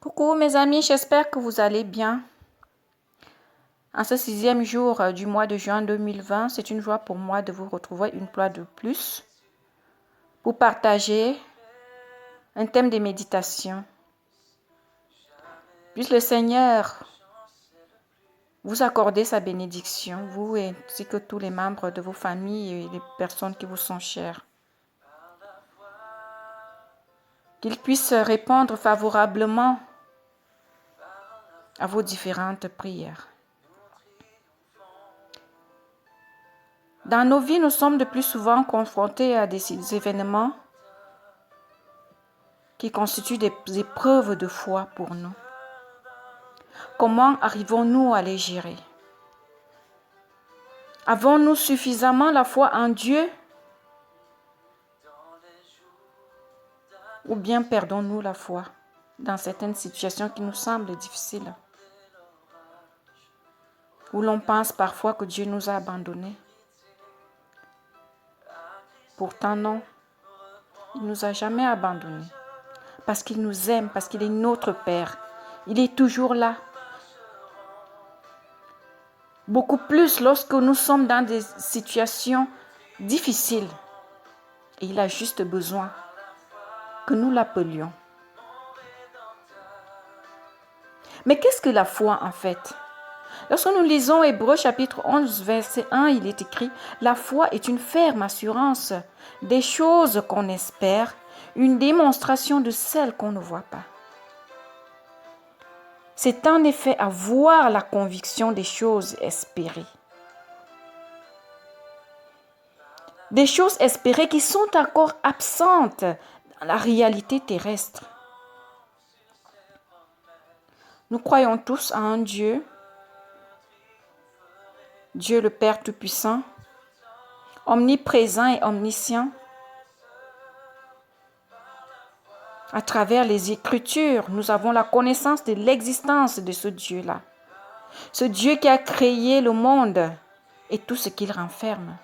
Coucou mes amis, j'espère que vous allez bien. En ce 6e jour du mois de juin 2020, c'est une joie pour moi de vous retrouver une fois de plus pour partager un thème de méditation. Puisse le Seigneur vous accorder sa bénédiction, vous ainsi que tous les membres de vos familles et les personnes qui vous sont chères. Qu'il puisse répondre favorablement à vos différentes prières. Dans nos vies, nous sommes de plus souvent confrontés à des événements qui constituent des épreuves de foi pour nous. Comment arrivons-nous à les gérer? Avons-nous suffisamment la foi en Dieu? Ou bien perdons-nous la foi dans certaines situations qui nous semblent difficiles? Où l'on pense parfois que Dieu nous a abandonnés. Pourtant non, il ne nous a jamais abandonnés. Parce qu'il nous aime, parce qu'il est notre Père. Il est toujours là. Beaucoup plus lorsque nous sommes dans des situations difficiles. Et il a juste besoin que nous l'appelions. Mais qu'est-ce que la foi en fait? Lorsque nous lisons Hébreux chapitre 11, verset 1, il est écrit « La foi est une ferme assurance des choses qu'on espère, une démonstration de celles qu'on ne voit pas. » C'est en effet avoir la conviction des choses espérées. Des choses espérées qui sont encore absentes dans la réalité terrestre. Nous croyons tous à un Dieu, Dieu le Père Tout-Puissant, omniprésent et omniscient. À travers les Écritures, nous avons la connaissance de l'existence de ce Dieu-là. Ce Dieu qui a créé le monde et tout ce qu'il renferme.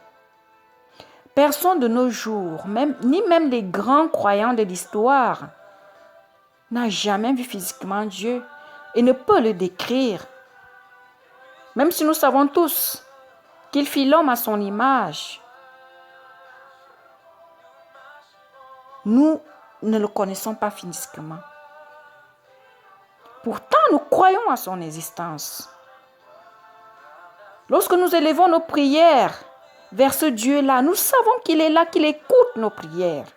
Personne de nos jours, ni même les grands croyants de l'histoire, n'a jamais vu physiquement Dieu et ne peut le décrire. Même si nous savons tous qu'il fit l'homme à son image, nous ne le connaissons pas physiquement. Pourtant, nous croyons à son existence. Lorsque nous élevons nos prières vers ce Dieu-là, nous savons qu'il est là, qu'il écoute nos prières.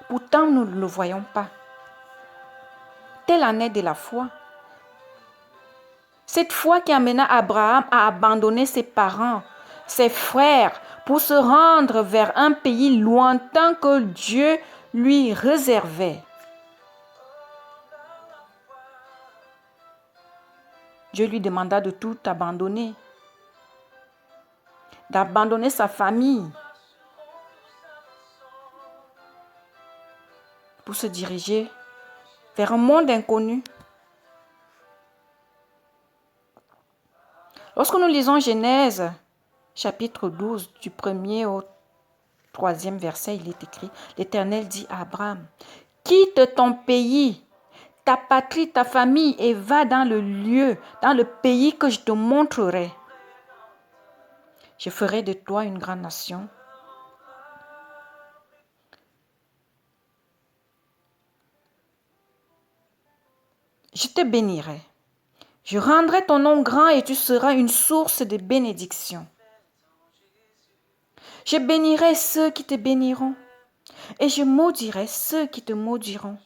Pourtant, nous ne le voyons pas. Telle en est de la foi. Cette foi qui amena Abraham à abandonner ses parents, ses frères, pour se rendre vers un pays lointain que Dieu lui réservait. Dieu lui demanda de tout abandonner, d'abandonner sa famille pour se diriger vers un monde inconnu. Lorsque nous lisons Genèse, chapitre 12, du 1er au 3e verset, il est écrit, l'Éternel dit à Abraham, « Quitte ton pays, ta patrie, ta famille et va dans le pays que je te montrerai. Je ferai de toi une grande nation. Je te bénirai. Je rendrai ton nom grand et tu seras une source de bénédiction. Je bénirai ceux qui te béniront et je maudirai ceux qui te maudiront.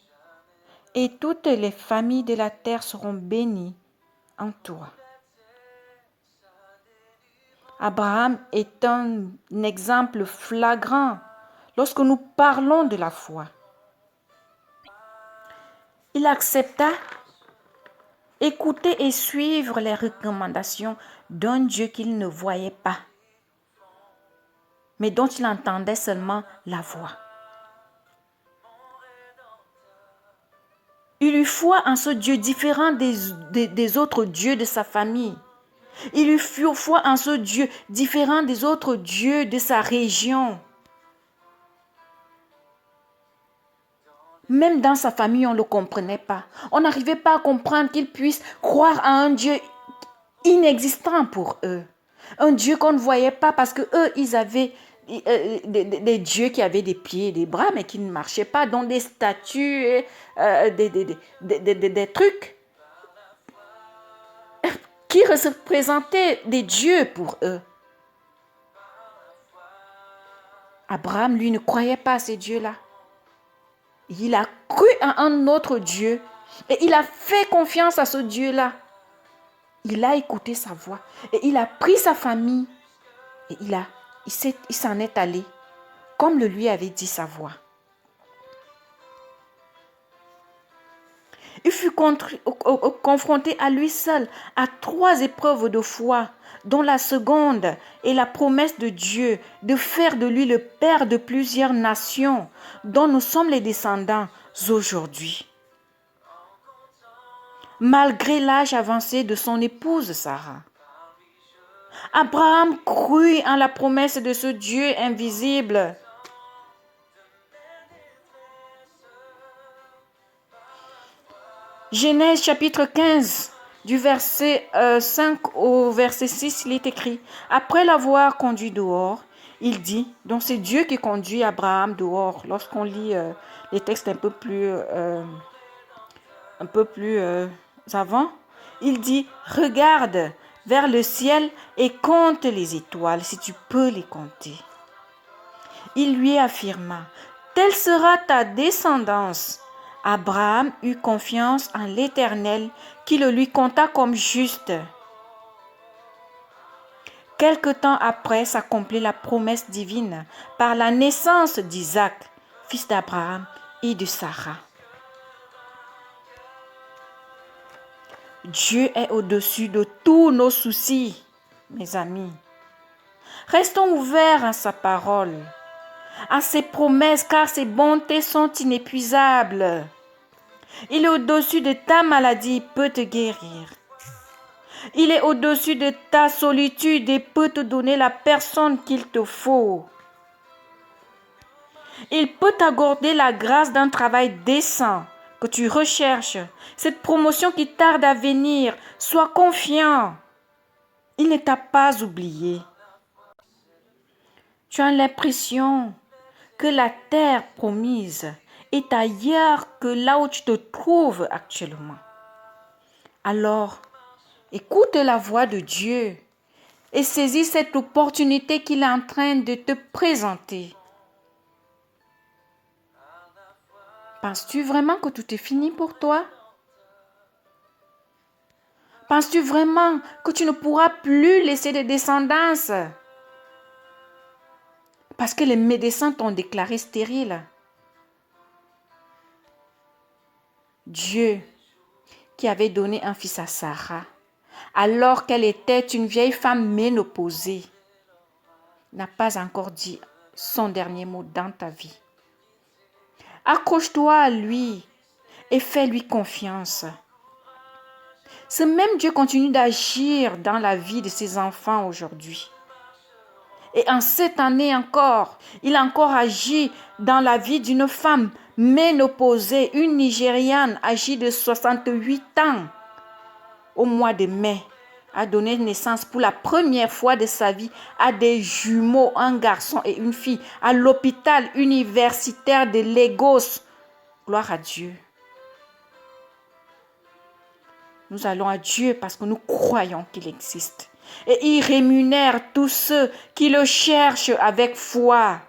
Et toutes les familles de la terre seront bénies en toi. » Abraham est un exemple flagrant lorsque nous parlons de la foi. Il accepta écouter et suivre les recommandations d'un Dieu qu'il ne voyait pas, mais dont il entendait seulement la voix. Il eut foi en ce Dieu différent des autres dieux de sa famille. Il eut foi en ce Dieu différent des autres dieux de sa région. Même dans sa famille, on ne le comprenait pas. On n'arrivait pas à comprendre qu'ils puissent croire à un Dieu inexistant pour eux. Un Dieu qu'on ne voyait pas parce que eux, ils avaient des dieux qui avaient des pieds et des bras, mais qui ne marchaient pas, dont des statues, des trucs qui représentaient des dieux pour eux. Abraham, lui, ne croyait pas à ces dieux-là. Il a cru à un autre Dieu et il a fait confiance à ce Dieu-là. Il a écouté sa voix et il a pris sa famille et il s'en est allé comme le lui avait dit sa voix. Il fut confronté à lui seul à 3 épreuves de foi, dont la seconde est la promesse de Dieu de faire de lui le père de plusieurs nations, dont nous sommes les descendants aujourd'hui. Malgré l'âge avancé de son épouse Sarah, Abraham crut en la promesse de ce Dieu invisible. Genèse chapitre 15, du verset 5 au verset 6, il est écrit: après l'avoir conduit dehors, il dit, donc c'est Dieu qui conduit Abraham dehors. Lorsqu'on lit les textes un peu plus avant, il dit: regarde vers le ciel et compte les étoiles si tu peux les compter. Il lui affirma: telle sera ta descendance. Abraham eut confiance en l'Éternel qui le lui compta comme juste. Quelque temps après s'accomplit la promesse divine par la naissance d'Isaac, fils d'Abraham et de Sarah. Dieu est au-dessus de tous nos soucis, mes amis. Restons ouverts à sa parole, à ses promesses, car ses bontés sont inépuisables. Il est au-dessus de ta maladie, il peut te guérir. Il est au-dessus de ta solitude et peut te donner la personne qu'il te faut. Il peut t'accorder la grâce d'un travail décent que tu recherches, cette promotion qui tarde à venir. Sois confiant. Il ne t'a pas oublié. Tu as l'impression que la terre promise est ailleurs que là où tu te trouves actuellement. Alors, écoute la voix de Dieu et saisis cette opportunité qu'il est en train de te présenter. Penses-tu vraiment que tout est fini pour toi? Penses-tu vraiment que tu ne pourras plus laisser de descendance? Parce que les médecins t'ont déclaré stérile. Dieu, qui avait donné un fils à Sarah, alors qu'elle était une vieille femme ménopausée, n'a pas encore dit son dernier mot dans ta vie. Accroche-toi à lui et fais-lui confiance. Ce même Dieu continue d'agir dans la vie de ses enfants aujourd'hui. Et en cette année encore, il a encore agi dans la vie d'une femme ménopausée, une Nigériane âgée de 68 ans. Au mois de mai, a donné naissance pour la première fois de sa vie à des jumeaux, un garçon et une fille, à l'hôpital universitaire de Lagos. Gloire à Dieu. Nous allons à Dieu parce que nous croyons qu'il existe. Et il rémunère tous ceux qui le cherchent avec foi.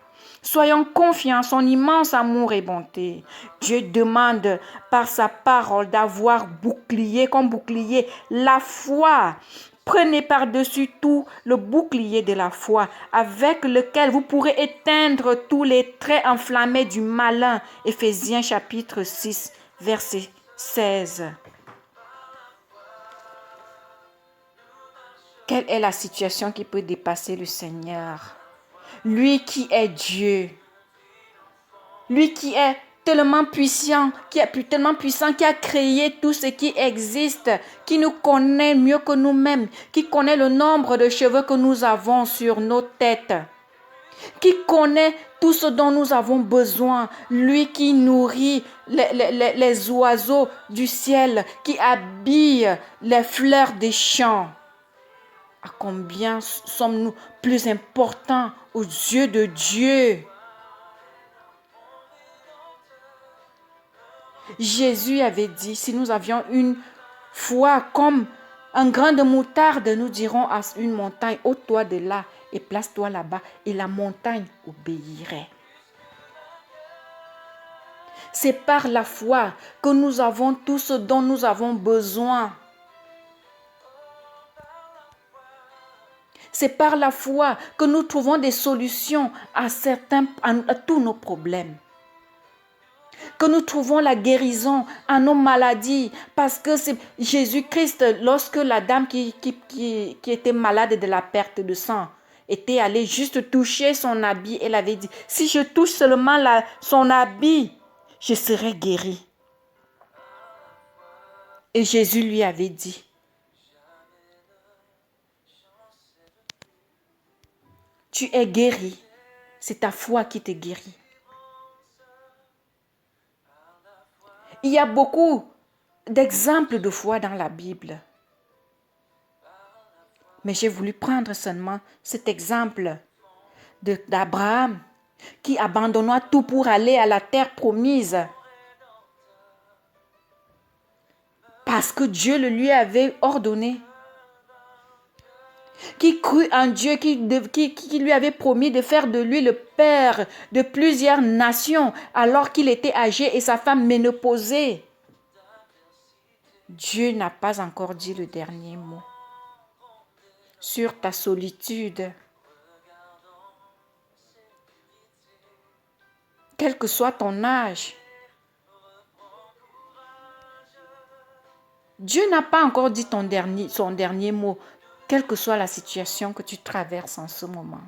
Soyons confiants en son immense amour et bonté. Dieu demande par sa parole d'avoir bouclier comme bouclier la foi. Prenez par-dessus tout le bouclier de la foi avec lequel vous pourrez éteindre tous les traits enflammés du malin. Éphésiens chapitre 6, verset 16. Quelle est la situation qui peut dépasser le Seigneur? Lui qui est Dieu. Lui qui est tellement puissant, qui a créé tout ce qui existe, qui nous connaît mieux que nous-mêmes, qui connaît le nombre de cheveux que nous avons sur nos têtes. qui connaît tout ce dont nous avons besoin, lui qui nourrit les oiseaux du ciel, qui habille les fleurs des champs. À combien sommes-nous plus importants aux yeux de Dieu? Jésus avait dit, si nous avions une foi comme un grain de moutarde, nous dirons à une montagne, ôte-toi de là et place-toi là-bas, et la montagne obéirait. C'est par la foi que nous avons tout ce dont nous avons besoin. C'est par la foi que nous trouvons des solutions à tous nos problèmes. Que nous trouvons la guérison à nos maladies. Parce que c'est Jésus-Christ, lorsque la dame qui était malade de la perte de sang était allée juste toucher son habit, elle avait dit, si je touche seulement son habit, je serai guérie. Et Jésus lui avait dit, tu es guéri, c'est ta foi qui te guérit. Il y a beaucoup d'exemples de foi dans la Bible. Mais j'ai voulu prendre seulement cet exemple d'Abraham qui abandonna tout pour aller à la terre promise. Parce que Dieu le lui avait ordonné. Qui crut en Dieu, qui lui avait promis de faire de lui le père de plusieurs nations alors qu'il était âgé et sa femme ménopausée. Dieu n'a pas encore dit le dernier mot sur ta solitude. Quel que soit ton âge, Dieu n'a pas encore dit son dernier mot, quelle que soit la situation que tu traverses en ce moment.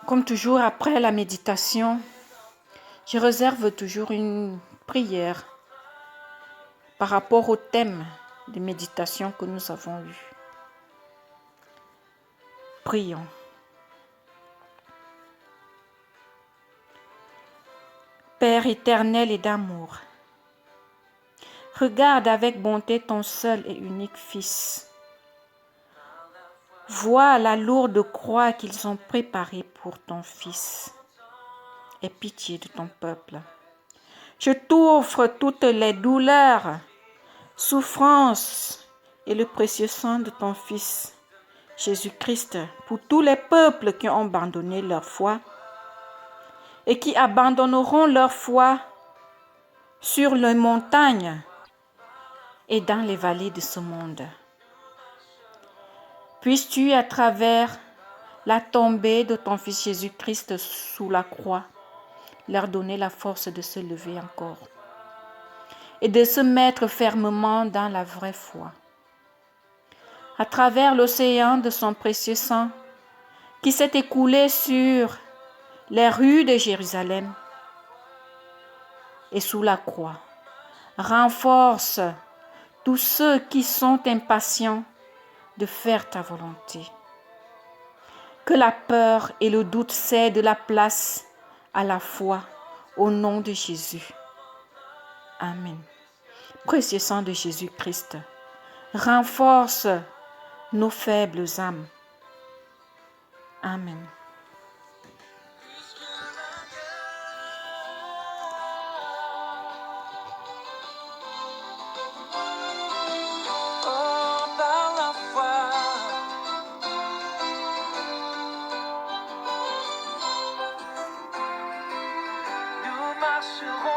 Comme toujours, après la méditation, je réserve toujours une prière par rapport au thème de méditation que nous avons eu. Prions. Père éternel et d'amour, regarde avec bonté ton seul et unique Fils. Vois la lourde croix qu'ils ont préparée pour ton Fils. Aie pitié de ton peuple. Je t'offre toutes les douleurs, souffrances et le précieux sang de ton Fils, Jésus-Christ, pour tous les peuples qui ont abandonné leur foi et qui abandonneront leur foi sur les montagnes et dans les vallées de ce monde. Puisses-tu, à travers la tombée de ton Fils Jésus-Christ sous la croix, leur donner la force de se lever encore et de se mettre fermement dans la vraie foi. À travers l'océan de son précieux sang qui s'est écoulé sur les rues de Jérusalem et sous la croix, renforce tous ceux qui sont impatients de faire ta volonté. Que la peur et le doute cèdent la place à la foi au nom de Jésus. Amen. Précieux sang de Jésus-Christ, renforce nos faibles âmes. Amen. Marcherons